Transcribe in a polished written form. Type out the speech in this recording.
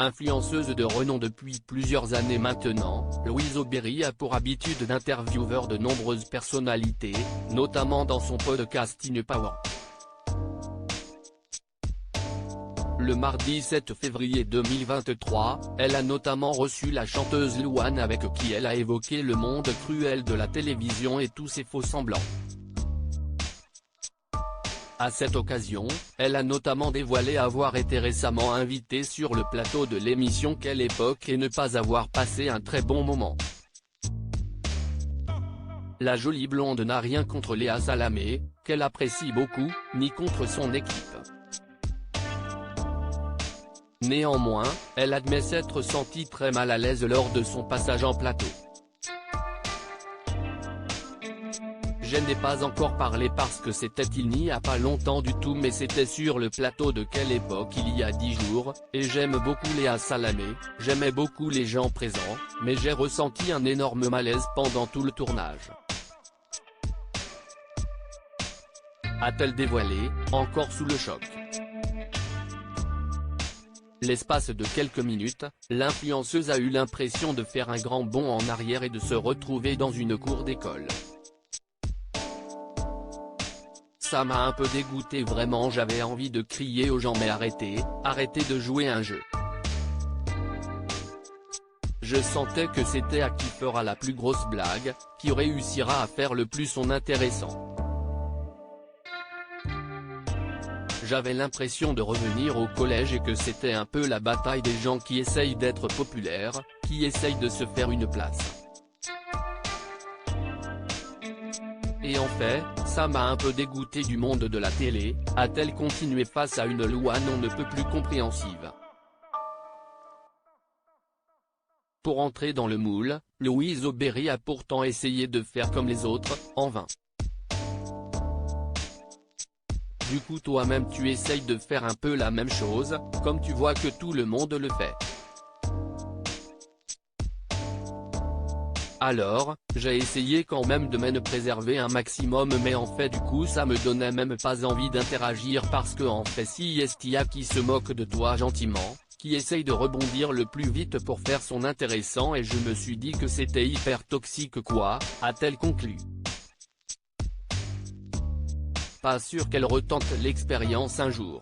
Influenceuse de renom depuis plusieurs années maintenant, Louise Aubéry a pour habitude d'interviewer de nombreuses personnalités, notamment dans son podcast In Power. Le mardi 7 février 2023, elle a notamment reçu la chanteuse Louane avec qui elle a évoqué le monde cruel de la télévision et tous ses faux-semblants. À cette occasion, elle a notamment dévoilé avoir été récemment invitée sur le plateau de l'émission Quelle époque et ne pas avoir passé un très bon moment. La jolie blonde n'a rien contre Léa Salamé, qu'elle apprécie beaucoup, ni contre son équipe. Néanmoins, elle admet s'être sentie très mal à l'aise lors de son passage en plateau. Je n'ai pas encore parlé parce que c'était il n'y a pas longtemps du tout, mais c'était sur le plateau de Quelle époque il y a 10 jours, et j'aime beaucoup Léa Salamé, j'aimais beaucoup les gens présents, mais j'ai ressenti un énorme malaise pendant tout le tournage. A-t-elle dévoilé, encore sous le choc. L'espace de quelques minutes, l'influenceuse a eu l'impression de faire un grand bond en arrière et de se retrouver dans une cour d'école. Ça m'a un peu dégoûté, vraiment, j'avais envie de crier aux gens mais arrêtez de jouer un jeu. Je sentais que c'était à qui fera la plus grosse blague, qui réussira à faire le plus son intéressant. J'avais l'impression de revenir au collège et que c'était un peu la bataille des gens qui essayent d'être populaires, qui essayent de se faire une place. Et en fait, ça m'a un peu dégoûté du monde de la télé, a-t-elle continué face à une Louane on ne peut plus compréhensive. Pour entrer dans le moule, Louise Aubéry a pourtant essayé de faire comme les autres, en vain. Du coup toi-même tu essayes de faire un peu la même chose, comme tu vois que tout le monde le fait. Alors, j'ai essayé quand même de me préserver un maximum, mais en fait du coup ça me donnait même pas envie d'interagir parce que en fait si est-il y a qui se moque de toi gentiment, qui essaye de rebondir le plus vite pour faire son intéressant, et je me suis dit que c'était hyper toxique quoi, a-t-elle conclu. Pas sûr qu'elle retente l'expérience un jour.